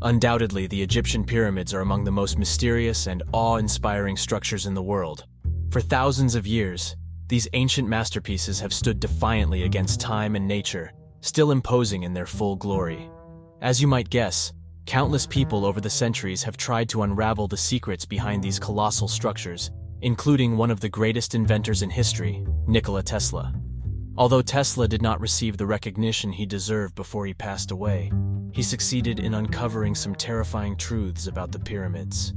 Undoubtedly, the Egyptian pyramids are among the most mysterious and awe-inspiring structures in the world. For thousands of years, these ancient masterpieces have stood defiantly against time and nature, still imposing in their full glory. As you might guess, countless people over the centuries have tried to unravel the secrets behind these colossal structures, including one of the greatest inventors in history, Nikola Tesla. Although Tesla did not receive the recognition he deserved before he passed away, he succeeded in uncovering some terrifying truths about the pyramids.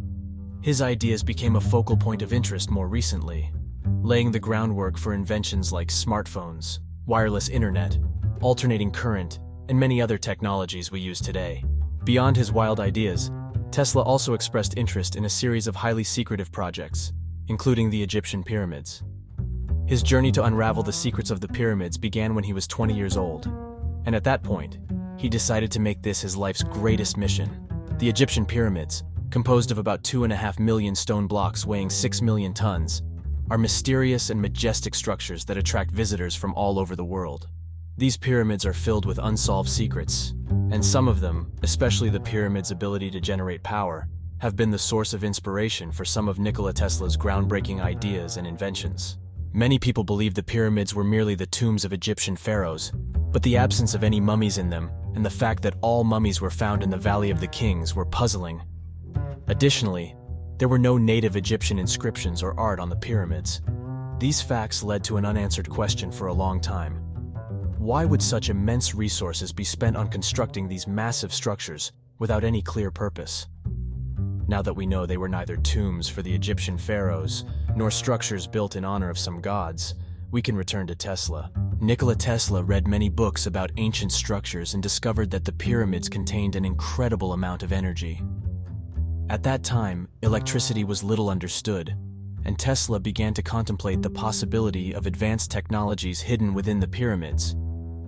His ideas became a focal point of interest more recently, laying the groundwork for inventions like smartphones, wireless internet, alternating current, and many other technologies we use today. Beyond his wild ideas, Tesla also expressed interest in a series of highly secretive projects, including the Egyptian pyramids. His journey to unravel the secrets of the pyramids began when he was 20 years old, and at that point, he decided to make this his life's greatest mission. The Egyptian pyramids, composed of about 2.5 million stone blocks weighing 6 million tons, are mysterious and majestic structures that attract visitors from all over the world. These pyramids are filled with unsolved secrets, and some of them, especially the pyramid's ability to generate power, have been the source of inspiration for some of Nikola Tesla's groundbreaking ideas and inventions. Many people believe the pyramids were merely the tombs of Egyptian pharaohs, but the absence of any mummies in them and the fact that all mummies were found in the Valley of the Kings were puzzling. Additionally, there were no native Egyptian inscriptions or art on the pyramids. These facts led to an unanswered question for a long time. Why would such immense resources be spent on constructing these massive structures without any clear purpose? Now that we know they were neither tombs for the Egyptian pharaohs nor structures built in honor of some gods, we can return to Tesla. Nikola Tesla read many books about ancient structures and discovered that the pyramids contained an incredible amount of energy. At that time, electricity was little understood, and Tesla began to contemplate the possibility of advanced technologies hidden within the pyramids.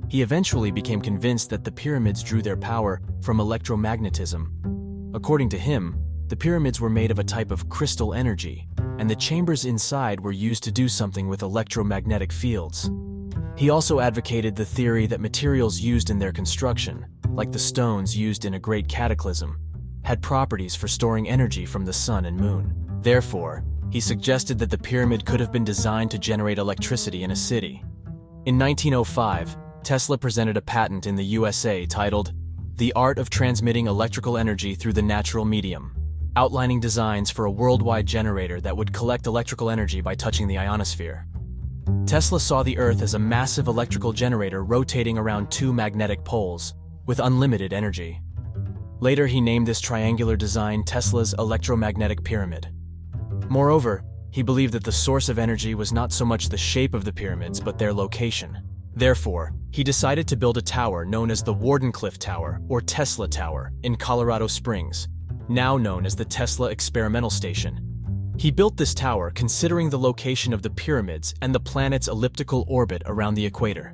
He eventually became convinced that the pyramids drew their power from electromagnetism. According to him, the pyramids were made of a type of crystal energy, and the chambers inside were used to do something with electromagnetic fields. He also advocated the theory that materials used in their construction, like the stones used in a great cataclysm, had properties for storing energy from the sun and moon. Therefore, he suggested that the pyramid could have been designed to generate electricity in a city. In 1905, Tesla presented a patent in the USA titled "The Art of Transmitting Electrical Energy Through the Natural Medium," outlining designs for a worldwide generator that would collect electrical energy by touching the ionosphere. Tesla saw the Earth as a massive electrical generator rotating around two magnetic poles, with unlimited energy. Later, he named this triangular design Tesla's electromagnetic pyramid. Moreover, he believed that the source of energy was not so much the shape of the pyramids, but their location. Therefore, he decided to build a tower known as the Wardenclyffe Tower, or Tesla Tower, in Colorado Springs, now known as the Tesla Experimental Station. He built this tower considering the location of the pyramids and the planet's elliptical orbit around the equator.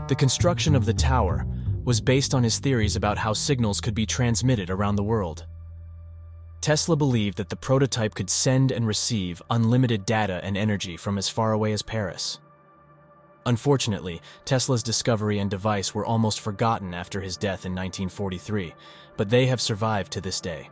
The construction of the tower was based on his theories about how signals could be transmitted around the world. Tesla believed that the prototype could send and receive unlimited data and energy from as far away as Paris. Unfortunately, Tesla's discovery and device were almost forgotten after his death in 1943, but they have survived to this day.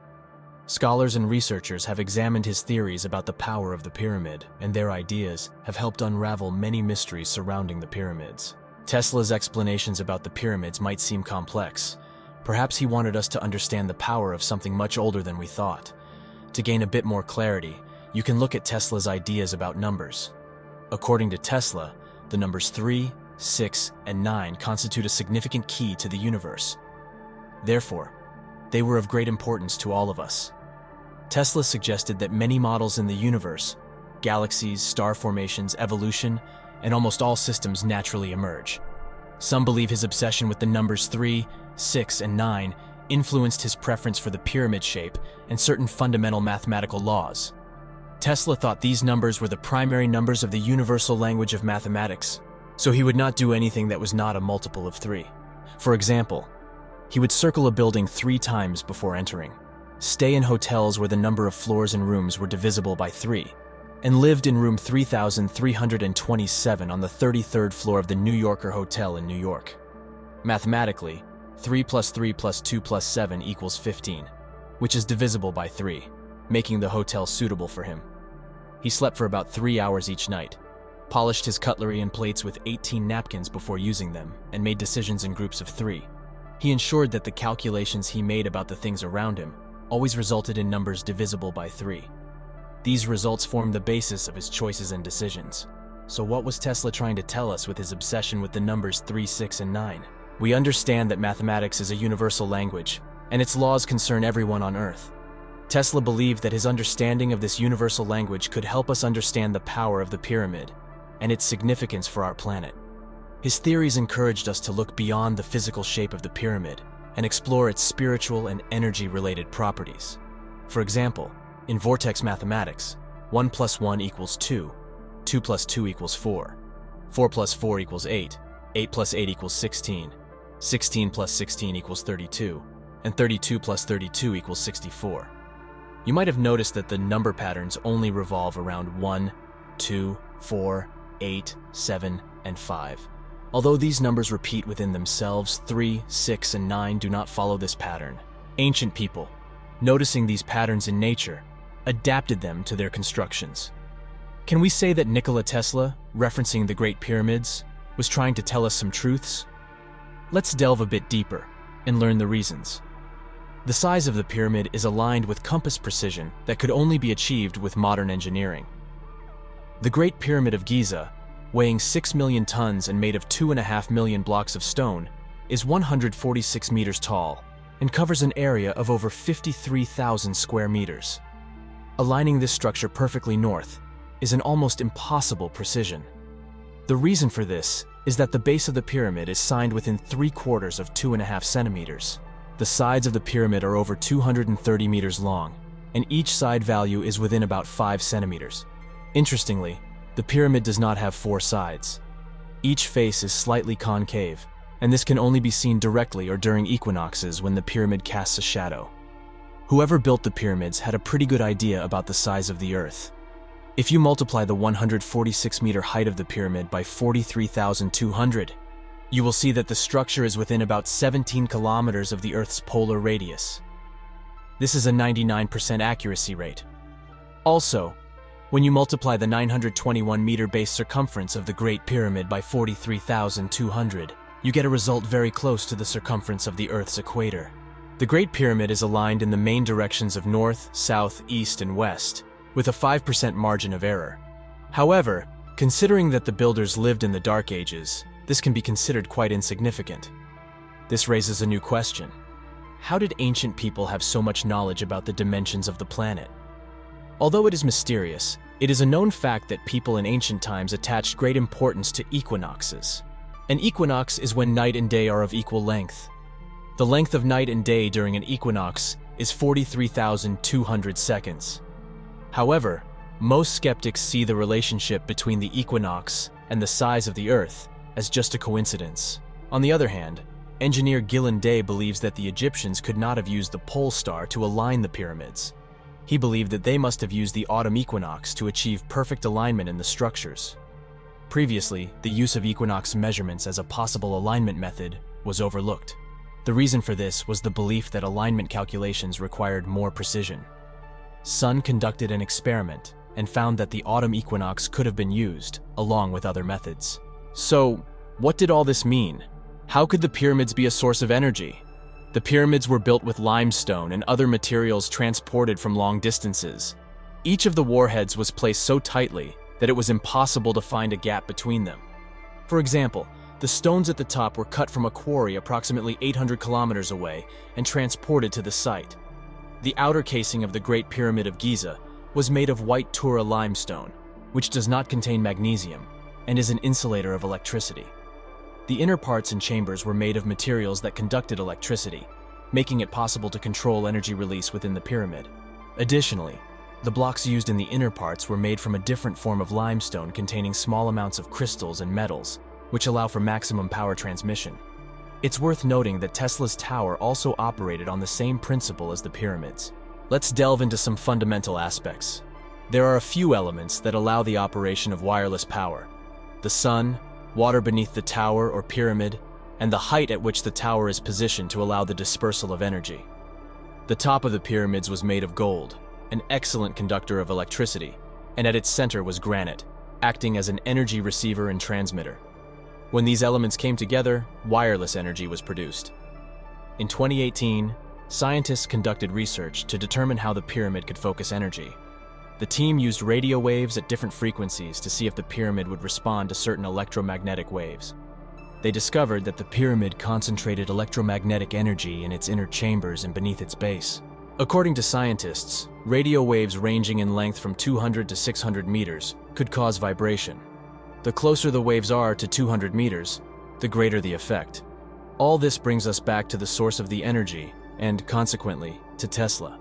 Scholars and researchers have examined his theories about the power of the pyramid, and their ideas have helped unravel many mysteries surrounding the pyramids. Tesla's explanations about the pyramids might seem complex. Perhaps he wanted us to understand the power of something much older than we thought. To gain a bit more clarity, you can look at Tesla's ideas about numbers. According to Tesla, the numbers 3, 6, and 9 constitute a significant key to the universe. Therefore, they were of great importance to all of us. Tesla suggested that many models in the universe, galaxies, star formations, evolution, and almost all systems naturally emerge. Some believe his obsession with the numbers 3, 6, and 9 influenced his preference for the pyramid shape and certain fundamental mathematical laws. Tesla thought these numbers were the primary numbers of the universal language of mathematics, so he would not do anything that was not a multiple of 3. For example, he would circle a building 3 times before entering, stay in hotels where the number of floors and rooms were divisible by 3, and lived in room 3327 on the 33rd floor of the New Yorker Hotel in New York. Mathematically, 3 plus 3 plus 2 plus 7 equals 15, which is divisible by 3, making the hotel suitable for him. He slept for about 3 hours each night, polished his cutlery and plates with 18 napkins before using them, and made decisions in groups of 3. He ensured that the calculations he made about the things around him always resulted in numbers divisible by 3. These results formed the basis of his choices and decisions. So what was Tesla trying to tell us with his obsession with the numbers 3, 6, and 9? We understand that mathematics is a universal language, and its laws concern everyone on Earth. Tesla believed that his understanding of this universal language could help us understand the power of the pyramid and its significance for our planet. His theories encouraged us to look beyond the physical shape of the pyramid and explore its spiritual and energy-related properties. For example, in vortex mathematics, 1 plus 1 equals 2, 2 plus 2 equals 4, 4 plus 4 equals 8, 8 plus 8 equals 16, 16 plus 16 equals 32, and 32 plus 32 equals 64. You might have noticed that the number patterns only revolve around 1, 2, 4, 8, 7, and 5. Although these numbers repeat within themselves, 3, 6, and 9 do not follow this pattern. Ancient people, noticing these patterns in nature, adapted them to their constructions. Can we say that Nikola Tesla, referencing the Great Pyramids, was trying to tell us some truths? Let's delve a bit deeper and learn the reasons. The size of the pyramid is aligned with compass precision that could only be achieved with modern engineering. The Great Pyramid of Giza, weighing 6 million tons and made of 2.5 million blocks of stone, is 146 meters tall and covers an area of over 53,000 square meters. Aligning this structure perfectly north is an almost impossible precision. The reason for this is that the base of the pyramid is signed within 3/4 of 2.5 centimeters. The sides of the pyramid are over 230 meters long, and each side value is within about 5 centimeters. Interestingly, the pyramid does not have 4 sides. Each face is slightly concave, and this can only be seen directly or during equinoxes when the pyramid casts a shadow. Whoever built the pyramids had a pretty good idea about the size of the Earth. If you multiply the 146-meter height of the pyramid by 43,200, you will see that the structure is within about 17 kilometers of the Earth's polar radius. This is a 99% accuracy rate. Also, when you multiply the 921-meter base circumference of the Great Pyramid by 43,200, you get a result very close to the circumference of the Earth's equator. The Great Pyramid is aligned in the main directions of north, south, east, and west, with a 5% margin of error. However, considering that the builders lived in the Dark Ages, this can be considered quite insignificant. This raises a new question. How did ancient people have so much knowledge about the dimensions of the planet? Although it is mysterious, it is a known fact that people in ancient times attached great importance to equinoxes. An equinox is when night and day are of equal length. The length of night and day during an equinox is 43,200 seconds. However, most skeptics see the relationship between the equinox and the size of the Earth as just a coincidence. On the other hand, engineer Gillen Day believes that the Egyptians could not have used the pole star to align the pyramids. He believed that they must have used the autumn equinox to achieve perfect alignment in the structures. Previously, the use of equinox measurements as a possible alignment method was overlooked. The reason for this was the belief that alignment calculations required more precision. Sun conducted an experiment and found that the autumn equinox could have been used, along with other methods. So, what did all this mean? How could the pyramids be a source of energy? The pyramids were built with limestone and other materials transported from long distances. Each of the warheads was placed so tightly that it was impossible to find a gap between them. For example, the stones at the top were cut from a quarry approximately 800 kilometers away and transported to the site. The outer casing of the Great Pyramid of Giza was made of white Tura limestone, which does not contain magnesium and is an insulator of electricity. The inner parts and chambers were made of materials that conducted electricity, making it possible to control energy release within the pyramid. Additionally, the blocks used in the inner parts were made from a different form of limestone containing small amounts of crystals and metals, which allow for maximum power transmission. It's worth noting that Tesla's tower also operated on the same principle as the pyramids. Let's delve into some fundamental aspects. There are a few elements that allow the operation of wireless power: the sun, water beneath the tower or pyramid, and the height at which the tower is positioned to allow the dispersal of energy. The top of the pyramids was made of gold, an excellent conductor of electricity, and at its center was granite, acting as an energy receiver and transmitter. When these elements came together, wireless energy was produced. In 2018, scientists conducted research to determine how the pyramid could focus energy. The team used radio waves at different frequencies to see if the pyramid would respond to certain electromagnetic waves. They discovered that the pyramid concentrated electromagnetic energy in its inner chambers and beneath its base. According to scientists, radio waves ranging in length from 200 to 600 meters could cause vibration. The closer the waves are to 200 meters, the greater the effect. All this brings us back to the source of the energy, and consequently, to Tesla.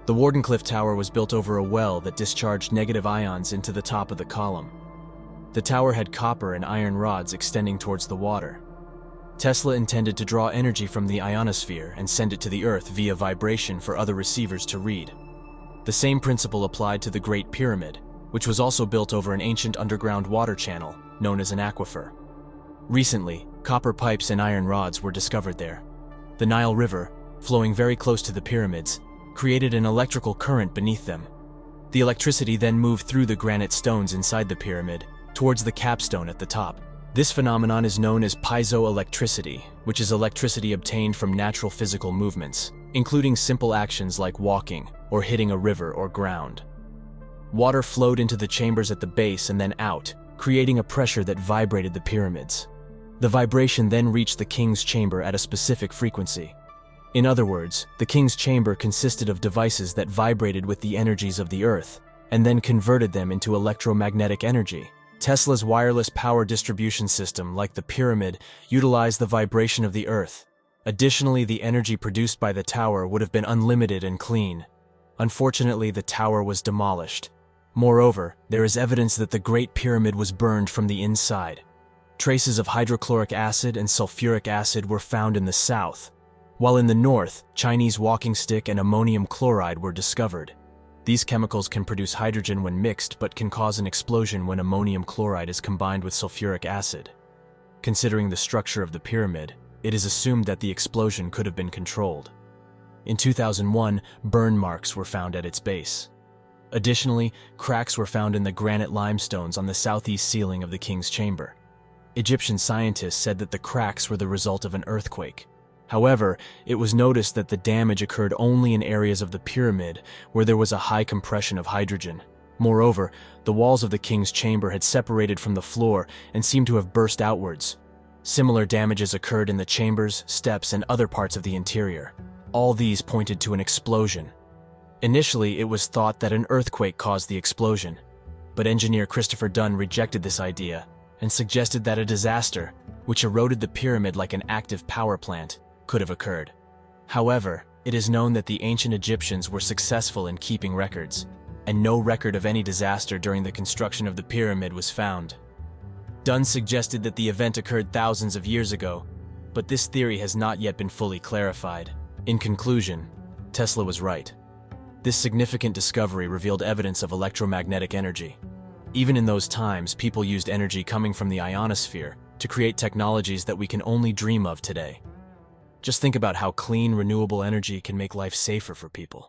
The Wardenclyffe Tower was built over a well that discharged negative ions into the top of the column. The tower had copper and iron rods extending towards the water. Tesla intended to draw energy from the ionosphere and send it to the Earth via vibration for other receivers to read. The same principle applied to the Great Pyramid, which was also built over an ancient underground water channel known as an aquifer. Recently, copper pipes and iron rods were discovered there. The Nile River, flowing very close to the pyramids, created an electrical current beneath them. The electricity then moved through the granite stones inside the pyramid towards the capstone at the top. This phenomenon is known as piezoelectricity, which is electricity obtained from natural physical movements, including simple actions like walking or hitting a river or ground. Water flowed into the chambers at the base and then out, creating a pressure that vibrated the pyramids. The vibration then reached the king's chamber at a specific frequency. In other words, the king's chamber consisted of devices that vibrated with the energies of the earth, and then converted them into electromagnetic energy. Tesla's wireless power distribution system, like the pyramid, utilized the vibration of the earth. Additionally, the energy produced by the tower would have been unlimited and clean. Unfortunately, the tower was demolished. Moreover, there is evidence that the Great Pyramid was burned from the inside. Traces of hydrochloric acid and sulfuric acid were found in the south, while in the north, Chinese walking stick and ammonium chloride were discovered. These chemicals can produce hydrogen when mixed, but can cause an explosion when ammonium chloride is combined with sulfuric acid. Considering the structure of the pyramid, it is assumed that the explosion could have been controlled. In 2001, burn marks were found at its base. Additionally, cracks were found in the granite limestones on the southeast ceiling of the king's chamber. Egyptian scientists said that the cracks were the result of an earthquake. However, it was noticed that the damage occurred only in areas of the pyramid where there was a high compression of hydrogen. Moreover, the walls of the king's chamber had separated from the floor and seemed to have burst outwards. Similar damages occurred in the chambers, steps, and other parts of the interior. All these pointed to an explosion. Initially, it was thought that an earthquake caused the explosion, but engineer Christopher Dunn rejected this idea and suggested that a disaster, which eroded the pyramid like an active power plant, could have occurred. However, it is known that the ancient Egyptians were successful in keeping records, and no record of any disaster during the construction of the pyramid was found. Dunn suggested that the event occurred thousands of years ago, but this theory has not yet been fully clarified. In conclusion, Tesla was right. This significant discovery revealed evidence of electromagnetic energy. Even in those times, people used energy coming from the ionosphere to create technologies that we can only dream of today. Just think about how clean, renewable energy can make life safer for people.